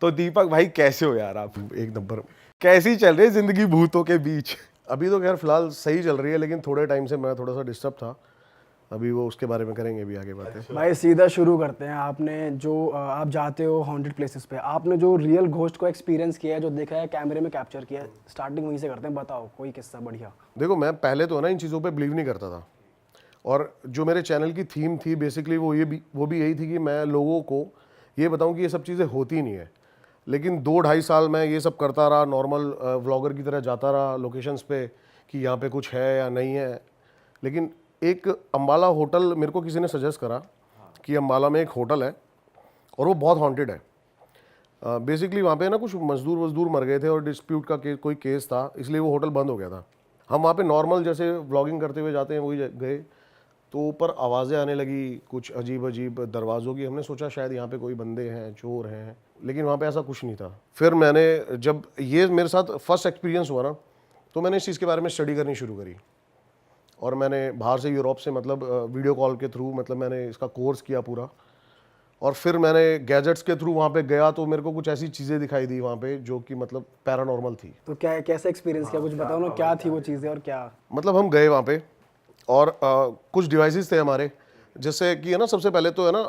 तो दीपक भाई कैसे हो यार आप? एक नंबर। कैसी चल रही है जिंदगी भूतों के बीच? अभी तो खैर फिलहाल सही चल रही है, लेकिन थोड़े टाइम से मैं थोड़ा सा डिस्टर्ब था। अभी वो उसके बारे में करेंगे अभी आगे बातें। भाई सीधा शुरू करते हैं। आपने जो आप जाते हो हॉन्टेड प्लेसेस पे, आपने जो रियल घोस्ट को एक्सपीरियंस किया है, जो देखा है, कैमरे में कैप्चर किया है, स्टार्टिंग वहीं से करते हैं। बताओ कोई किस्सा बढ़िया। देखो, मैं पहले तो ना इन चीज़ों पे बिलीव नहीं करता था, और जो मेरे चैनल की थीम थी बेसिकली वो भी यही थी कि मैं लोगों को ये बताऊं कि ये सब चीज़ें होती नहीं है। लेकिन 2-2.5 साल मैं ये सब करता रहा, नॉर्मल व्लॉगर की तरह जाता रहा लोकेशंस पे कि यहाँ पे कुछ है या नहीं है। लेकिन एक अम्बाला होटल मेरे को किसी ने सजेस्ट करा कि अम्बाला में एक होटल है और वो बहुत हॉन्टेड है। बेसिकली वहाँ पे ना कुछ मजदूर मर गए थे और डिस्प्यूट का कोई केस था, इसलिए वो होटल बंद हो गया था। हम वहाँ पे नॉर्मल जैसे व्लॉगिंग करते हुए जाते हैं वही गए, तो ऊपर आवाज़ें आने लगी कुछ अजीब अजीब दरवाज़ों की। हमने सोचा शायद यहाँ पे कोई बंदे हैं, चोर हैं, लेकिन वहाँ पे ऐसा कुछ नहीं था। फिर मैंने, जब ये मेरे साथ फर्स्ट एक्सपीरियंस हुआ ना, तो मैंने इस चीज़ के बारे में स्टडी करनी शुरू करी। और मैंने बाहर से, यूरोप से, मतलब वीडियो कॉल के थ्रू, मतलब मैंने इसका कोर्स किया पूरा। और फिर मैंने गैजेट्स के थ्रू वहाँ पे गया, तो मेरे को कुछ ऐसी चीज़ें दिखाई दी वहाँ पे जो कि मतलब पैरानॉर्मल थी। तो क्या, कैसा एक्सपीरियंस किया, कुछ बताओ ना, क्या थी वो चीज़ें और क्या? मतलब हम गए वहाँ पे और कुछ डिवाइसेस थे हमारे, जैसे कि है ना, सबसे पहले तो है ना,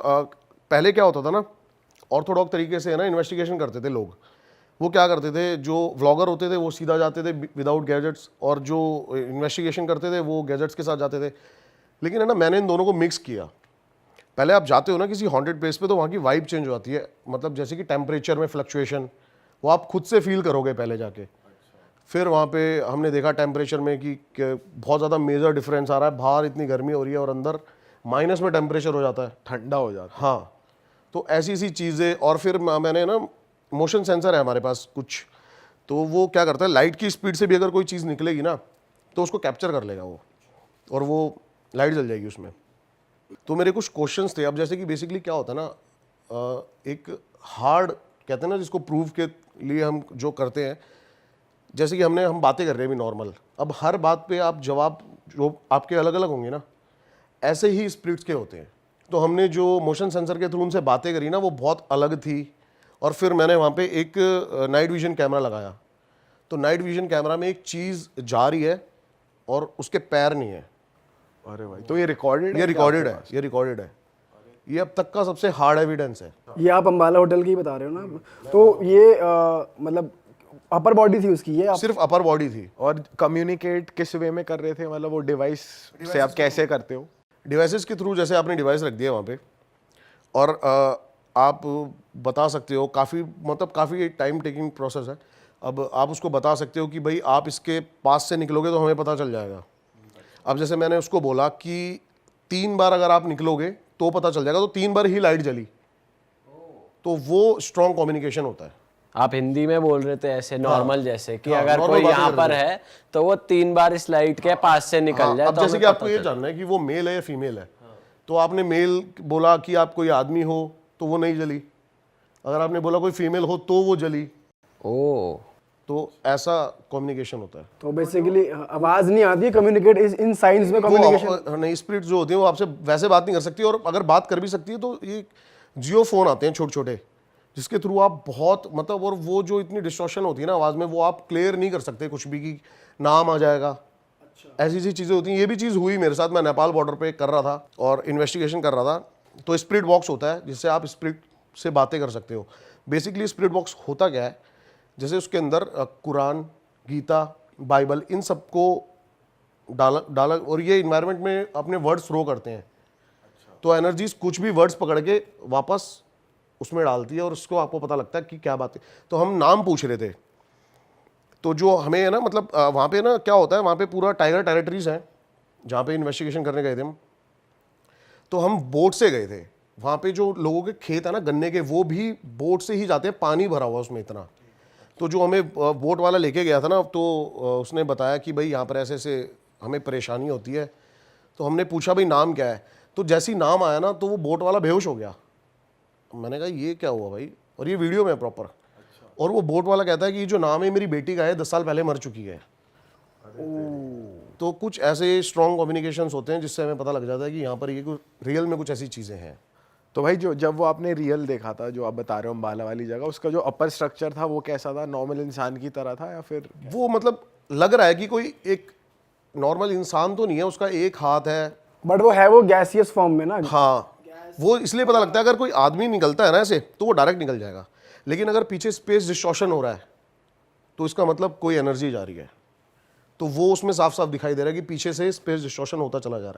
पहले क्या होता था ना, ऑर्थोडॉक्स तरीके से है ना इन्वेस्टिगेशन करते थे लोग। वो क्या करते थे, जो व्लॉगर होते थे वो सीधा जाते थे विदाउट गैजेट्स, और जो इन्वेस्टिगेशन करते थे वो गैजेट्स के साथ जाते थे। लेकिन है ना, मैंने इन दोनों को मिक्स किया। पहले आप जाते हो ना किसी हॉन्टेड प्लेस पे, तो वहाँ की वाइब चेंज हो जाती है, मतलब जैसे कि टेम्परेचर में फ्लक्चुएशन, वो आप खुद से फील करोगे पहले जाके। फिर वहाँ पे हमने देखा टेम्परेचर में कि बहुत ज़्यादा मेजर डिफरेंस आ रहा है। बाहर इतनी गर्मी हो रही है और अंदर माइनस में टेम्परेचर हो जाता है, ठंडा हो जाता है। हाँ। तो ऐसी ऐसी चीज़ें। और फिर मैंने ना, मोशन सेंसर है हमारे पास कुछ, तो वो क्या करता है, लाइट की स्पीड से भी अगर कोई चीज़ निकलेगी ना, तो उसको कैप्चर कर लेगा वो, और वो लाइट जल जाएगी उसमें। तो मेरे कुछ क्वेश्चंस थे। अब जैसे कि बेसिकली क्या होता है ना, एक हार्ड कहते हैं ना जिसको प्रूव के लिए हम जो करते हैं, जैसे कि हम बातें कर रहे हैं अभी नॉर्मल, अब हर बात पे आप जवाब जो आपके अलग अलग होंगे ना, ऐसे ही स्पिरिट्स के होते हैं। तो हमने जो मोशन सेंसर के थ्रू उनसे बातें करी ना, वो बहुत अलग थी। और फिर मैंने वहाँ पे एक नाइट विजन कैमरा लगाया, तो नाइट विजन कैमरा में एक चीज़ जा रही है और उसके पैर नहीं है। अरे भाई, तो ये रिकॉर्डेड है? ये रिकॉर्डेड है, ये रिकॉर्डेड है। ये अब तक का सबसे हार्ड एविडेंस है। ये आप अम्बाला होटल की बता रहे हो ना? तो ये मतलब अपर बॉडी थी उसकी, ये सिर्फ अपर बॉडी थी। और कम्युनिकेट किस वे में कर रहे थे, मतलब वो डिवाइस से आप कैसे करते हो? डिवाइसेस के थ्रू, जैसे आपने डिवाइस रख दिया वहाँ पे, और आप बता सकते हो, काफ़ी टाइम टेकिंग प्रोसेस है। अब आप उसको बता सकते हो कि भाई आप इसके पास से निकलोगे तो हमें पता चल जाएगा। अब जैसे मैंने उसको बोला कि 3 बार अगर आप निकलोगे तो पता चल जाएगा, तो 3 बार ही लाइट जली, तो वो स्ट्रॉन्ग कम्युनिकेशन होता है। आप हिंदी में बोल रहे थे ऐसे नॉर्मल, जैसे कि हाँ, अगर normal कोई बातें यहाँ कर पर रहे है तो वो 3 बार इस लाइट के पास से निकल जाए। अब तो जैसे हमें कि आपको पता ये चले। जानना है कि वो मेल है या फीमेल है, तो आपने मेल बोला कि आप कोई आदमी हो तो वो नहीं जली, अगर आपने बोला कोई फीमेल हो तो वो जली। ओ, तो ऐसा कम्युनिकेशन होता है। तो बेसिकली आवाज नहीं आती, कम्युनिकेट इन साइंस में कम्युनिकेशन। नहीं, स्पिरिट जो होती है वो आपसे वैसे बात नहीं कर सकती, और अगर बात कर भी सकती है तो ये जियो फोन आते हैं छोटे छोटे, जिसके थ्रू आप बहुत, मतलब, और वो जो इतनी डिस्टॉर्शन होती है ना आवाज़ में, वो आप क्लियर नहीं कर सकते कुछ भी, कि नाम आ जाएगा। ऐसी ऐसी चीज़ें होती हैं। ये भी चीज़ हुई मेरे साथ। मैं नेपाल बॉर्डर पे कर रहा था और इन्वेस्टिगेशन कर रहा था, तो स्पिरिट बॉक्स होता है जिससे आप स्पिरिट से बातें कर सकते हो। बेसिकली स्पिरिट बॉक्स होता क्या है, जैसे उसके अंदर कुरान, गीता, बाइबल, इन सबको डाला और ये इन्वायरमेंट में अपने वर्ड्स थ्रो करते हैं। तो एनर्जीज कुछ भी वर्ड्स पकड़ के वापस उसमें डालती है, और उसको आपको पता लगता है कि क्या बात है। तो हम नाम पूछ रहे थे, तो जो हमें है ना, मतलब वहाँ पे ना क्या होता है, वहाँ पे पूरा टाइगर टेरिटरीज है जहाँ पे इन्वेस्टिगेशन करने गए थे हम। तो हम बोट से गए थे। वहाँ पे जो लोगों के खेत है ना गन्ने के, वो भी बोट से ही जाते हैं, पानी भरा हुआ उसमें इतना। तो जो हमें बोट वाला लेके गया था ना, तो उसने बताया कि भाई यहाँ पर ऐसे ऐसे हमें परेशानी होती है। तो हमने पूछा भाई नाम क्या है, तो जैसे ही नाम आया ना, तो वो बोट वाला बेहोश हो गया। मैंने कहा ये क्या हुआ भाई, और ये वीडियो में प्रॉपर। और वो बोट वाला कहता है कि जो नाम है मेरी बेटी का है, 10 साल पहले मर चुकी है। तो कुछ ऐसे स्ट्रॉन्ग कम्युनिकेशंस होते हैं जिससे हमें पता लग जाता है कि यहाँ पर ये कुछ रियल में कुछ ऐसी चीज़ें हैं। तो भाई जो जब वो आपने रियल देखा था, जो आप बता रहे हो अम्बाला वाली जगह, उसका जो अपर स्ट्रक्चर था वो कैसा था? नॉर्मल इंसान की तरह था या फिर? वो मतलब लग रहा है कि कोई एक नॉर्मल इंसान तो नहीं है, उसका एक हाथ है। बट वो है वो गैसियस फॉर्म में ना। हाँ, वो इसलिए पता लगता है, अगर कोई आदमी निकलता है ना ऐसे तो वो डायरेक्ट निकल जाएगा, लेकिन अगर पीछे स्पेस डिस्टॉर्शन हो रहा है तो इसका मतलब कोई एनर्जी जा रही है, तो वो उसमें साफ साफ दिखाई दे रहा है कि पीछे से स्पेस डिस्टॉर्शन होता चला जा रहा है।